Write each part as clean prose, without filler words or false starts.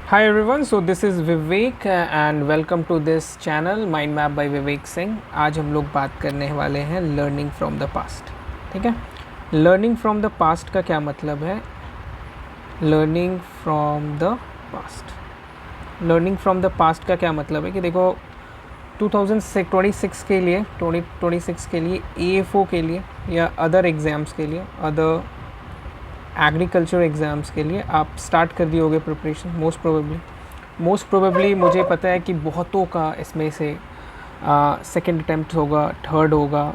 Hi everyone, so this is Vivek and welcome to this channel Mind Map by Vivek Singh. आज हम लोग बात करने वाले हैं लर्निंग फ्रॉम द पास्ट। ठीक है, लर्निंग फ्रॉम द पास्ट का क्या मतलब है? Learning from the past, learning from the past का क्या मतलब है कि देखो 2026 के लिए 2026 के लिए AFO के लिए या अदर एग्ज़ाम्स के लिए, अदर एग्रीकल्चर एग्ज़ाम्स के लिए आप स्टार्ट कर दिए होगे प्रिपरेशन। मोस्ट प्रोबेबली मुझे पता है कि बहुतों का इसमें से सेकंड अटैम्प्ट होगा, थर्ड होगा,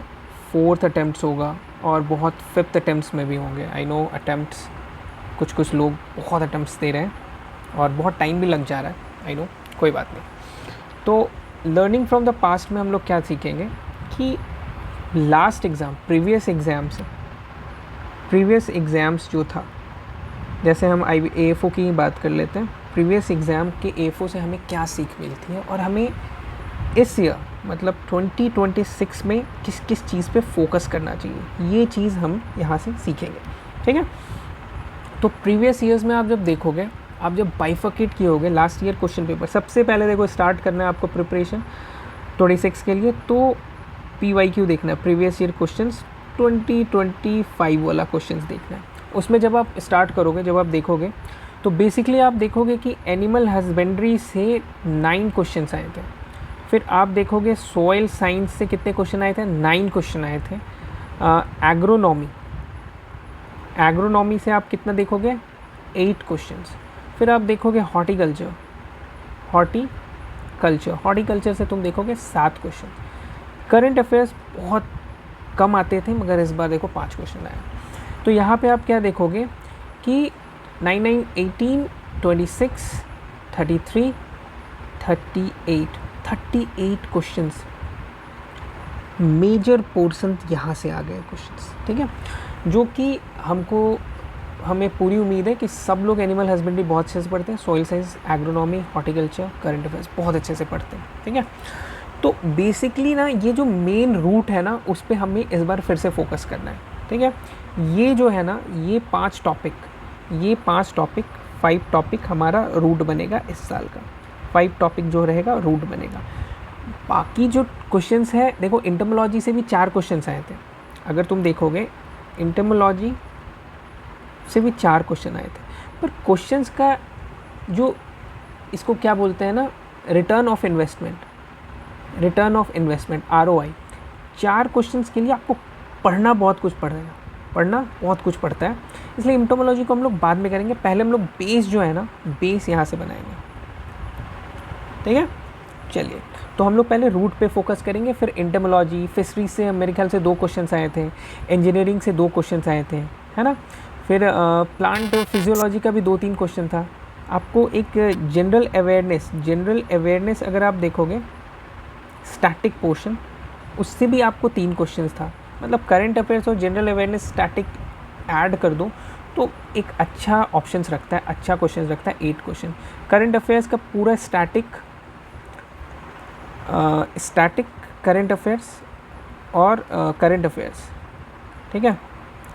फोर्थ अटैम्प्ट होगा और बहुत फिफ्थ अटैम्प्ट्स में भी होंगे। आई नो अटैम्प्ट्स कुछ लोग बहुत अटैम्प्ट्स दे रहे हैं और बहुत टाइम भी लग जा रहा है। आई नो, कोई बात नहीं। तो लर्निंग फ्रॉम द पास्ट में हम लोग क्या सीखेंगे कि लास्ट एग्ज़ाम, प्रीवियस एग्ज़ाम्स जो था, जैसे हम AFO की ही बात कर लेते हैं। प्रीवियस एग्ज़ाम के AFO से हमें क्या सीख मिलती है और हमें इस ईयर मतलब 2026 में किस किस चीज़ पे फोकस करना चाहिए, ये चीज़ हम यहाँ से सीखेंगे। ठीक है, तो प्रीवियस ईयर्स में आप जब देखोगे, आप जब बाइफर्केट किए होगे लास्ट ईयर क्वेश्चन पेपर, सबसे पहले देखो स्टार्ट करना है आपको प्रिपरेशन 26 के लिए, तो PYQ देखना है, प्रीवियस ईयर क्वेश्चंस 2025 वाला क्वेश्चंस देखना है। उसमें जब आप स्टार्ट करोगे, जब आप देखोगे तो बेसिकली आप देखोगे कि एनिमल हस्बेंड्री से 9 क्वेश्चंस आए थे। फिर आप देखोगे सॉइल साइंस से कितने क्वेश्चन आए थे, 9 क्वेश्चन आए थे। एग्रोनॉमी से आप कितना देखोगे, 8 क्वेश्चंस। फिर आप देखोगे हॉर्टिकल्चर से तुम देखोगे 7 क्वेश्चन। करंट अफेयर्स बहुत कम आते थे मगर इस बार देखो 5 क्वेश्चन आए। तो यहाँ पे आप क्या देखोगे कि 9, 9, 18, 26, 33, 38 क्वेश्चंस, मेजर पोर्शन यहाँ से आ गए क्वेश्चंस। ठीक है, जो कि हमें पूरी उम्मीद है कि सब लोग एनिमल हस्बेंड्री बहुत अच्छे से पढ़ते हैं, soil science, agronomy, horticulture, current affairs बहुत अच्छे से पढ़ते हैं। ठीक है, तो बेसिकली ना ये जो मेन रूट है ना, उस पर हमें इस बार फिर से फोकस करना है। ठीक है, ये जो है ना, ये 5 टॉपिक 5 टॉपिक हमारा रूट बनेगा इस साल का। 5 टॉपिक जो रहेगा रूट बनेगा। बाकी जो क्वेश्चंस है, देखो इंटमोलॉजी से भी 4 क्वेश्चंस आए थे। अगर तुम देखोगे इंटमोलॉजी से भी 4 क्वेश्चन आए थे। पर क्वेश्चंस का जो, इसको क्या बोलते हैं ना, return of investment ROI, 4 questions के लिए आपको पढ़ना बहुत कुछ पड़ता है। इसलिए इंटोमोलॉजी को हम लोग बाद में करेंगे, पहले हम लोग बेस जो है ना, बेस यहाँ से बनाएंगे। ठीक है, चलिए, तो हम लोग पहले रूट पे फोकस करेंगे, फिर इंटोमोलॉजी, फिशरीज से मेरे ख्याल से 2 क्वेश्चंस आए थे, इंजीनियरिंग से 2 क्वेश्चंस आए थे, है ना। फिर प्लांट फिजियोलॉजी का भी 2-3 क्वेश्चन था। आपको एक जनरल अवेयरनेस अगर आप देखोगे स्टैटिक पोर्शन, उससे भी आपको 3 क्वेश्चंस था। मतलब करंट अफेयर्स और जनरल अवेयरनेस स्टैटिक ऐड कर दो तो एक अच्छा ऑप्शंस रखता है, अच्छा क्वेश्चन रखता है, 8 क्वेश्चन। करंट अफेयर्स का पूरा स्टैटिक करंट अफेयर्स और करंट अफेयर्स। ठीक है,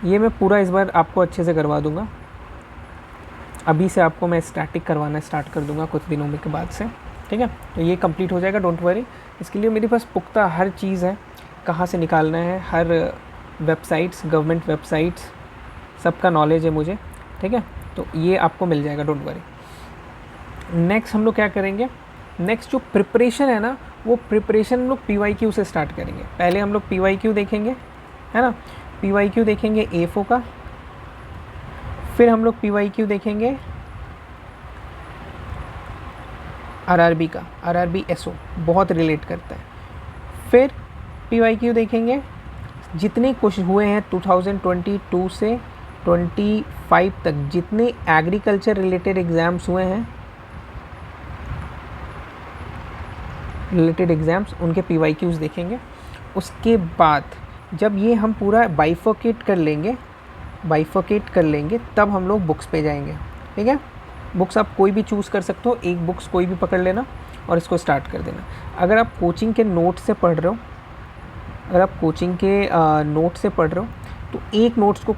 ये मैं पूरा इस बार आपको अच्छे से करवा दूंगा। अभी से आपको मैं स्टैटिक करवाना स्टार्ट कर दूंगा कुछ दिनों में के बाद से। ठीक है, तो ये कंप्लीट हो जाएगा, डोंट वरी। इसके लिए मेरे पास पुख्ता हर चीज़ है, कहाँ से निकालना है, हर वेबसाइट्स, गवर्नमेंट वेबसाइट्स, सबका नॉलेज है मुझे। ठीक है, तो ये आपको मिल जाएगा, डोंट वरी। नेक्स्ट हम लोग क्या करेंगे, नेक्स्ट जो प्रिपरेशन है ना, वो प्रिपरेशन हम लोग PYQ से स्टार्ट करेंगे। पहले हम लोग PYQ देखेंगे, है ना, PYQ देखेंगे AFO का, फिर हम लोग PYQ देखेंगे RRB का, RRB SO बहुत रिलेट करता है। फिर PYQ देखेंगे जितने क्वेश्चन हुए हैं 2022 से 25 तक, जितने एग्रीकल्चर रिलेटेड एग्ज़ाम्स हुए हैं, उनके PYQs देखेंगे। उसके बाद जब ये हम पूरा बाइफर्केट कर लेंगे तब हम लोग बुक्स पे जाएंगे। ठीक है, बुक्स आप कोई भी चूज़ कर सकते हो, एक बुक्स कोई भी पकड़ लेना और इसको स्टार्ट कर देना। अगर आप कोचिंग के नोट से पढ़ रहे हो तो एक नोट्स को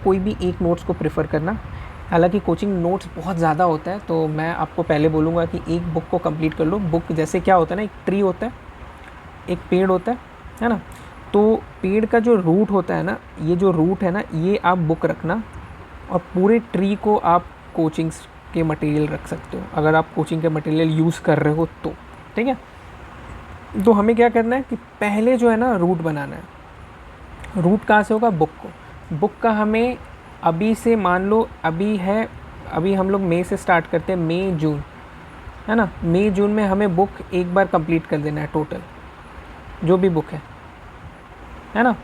प्रेफर करना। हालांकि कोचिंग नोट्स बहुत ज़्यादा होता है, तो मैं आपको पहले बोलूँगा कि एक बुक को कंप्लीट कर लो। बुक जैसे क्या होता है ना, एक ट्री होता है, एक पेड़ होता है ना। तो पेड़ का जो रूट होता है ना, ये जो रूट है ना, ये आप बुक रखना, और पूरे ट्री को आप कोचिंग्स के मटेरियल रख सकते हो, अगर आप कोचिंग के मटेरियल यूज़ कर रहे हो तो। ठीक है, तो हमें क्या करना है कि पहले जो है ना रूट बनाना है। रूट कहाँ से होगा? बुक को। बुक का हमें अभी से मान लो अभी हम लोग मई से स्टार्ट करते हैं, मई जून, है ना। मई जून में हमें बुक एक बार कंप्लीट कर देना है टोटल, जो भी बुक है ना।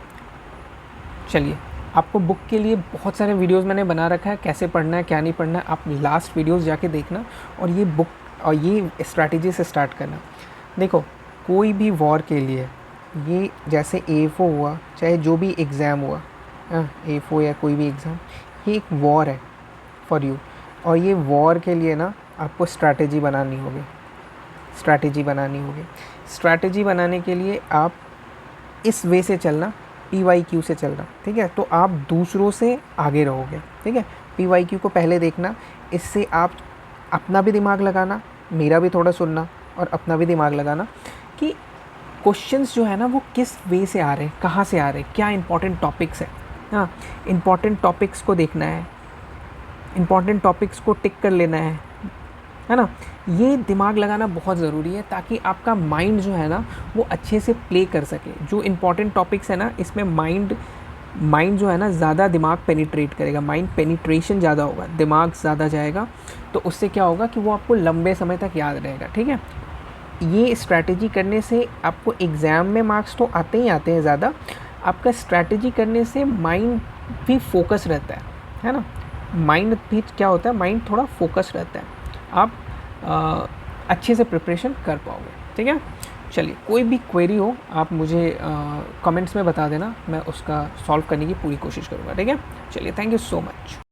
चलिए, आपको बुक के लिए बहुत सारे वीडियोस मैंने बना रखा है, कैसे पढ़ना है क्या नहीं पढ़ना है, आप लास्ट वीडियोस जाके देखना, और ये बुक और ये स्ट्रैटेजी से स्टार्ट करना। देखो, कोई भी वॉर के लिए, ये जैसे A4 हुआ, चाहे जो भी एग्ज़ाम हुआ, A4 या कोई भी एग्ज़ाम, ये एक वॉर है फॉर यू। और ये वॉर के लिए ना आपको स्ट्रैटेजी बनानी होगी। स्ट्रैटेजी बनाने के लिए आप इस वे से चलना, PYQ से चलना, ठीक है। तो आप दूसरों से आगे रहोगे, ठीक है। PYQ को पहले देखना, इससे आप अपना भी दिमाग लगाना, मेरा भी थोड़ा सुनना, और अपना भी दिमाग लगाना कि क्वेश्चंस जो है ना वो किस वे से आ रहे हैं, कहाँ से आ रहे हैं, क्या इंपॉर्टेंट टॉपिक्स है। हाँ, इंपॉर्टेंट टॉपिक्स को देखना है, इंपॉर्टेंट टॉपिक्स को टिक कर लेना है ना। ये दिमाग लगाना बहुत ज़रूरी है, ताकि आपका माइंड जो है ना वो अच्छे से प्ले कर सके। जो इंपॉर्टेंट टॉपिक्स है ना, इसमें माइंड जो है ना ज़्यादा दिमाग पेनिट्रेट करेगा, माइंड पेनिट्रेशन ज़्यादा होगा, दिमाग ज़्यादा जाएगा, तो उससे क्या होगा कि वो आपको लंबे समय तक याद रहेगा, ठीक है। ये स्ट्रैटेजी करने से आपको एग्ज़ाम में मार्क्स तो आते ही आते हैं ज़्यादा, आपका स्ट्रैटेजी करने से माइंड भी फोकस रहता है ना। माइंड भी क्या होता है, माइंड थोड़ा फोकस रहता है, आप अच्छे से प्रिपरेशन कर पाओगे, ठीक है। चलिए, कोई भी क्वेरी हो आप मुझे कमेंट्स में बता देना, मैं उसका सॉल्व करने की पूरी कोशिश करूँगा, ठीक है। चलिए, थैंक यू सो मच।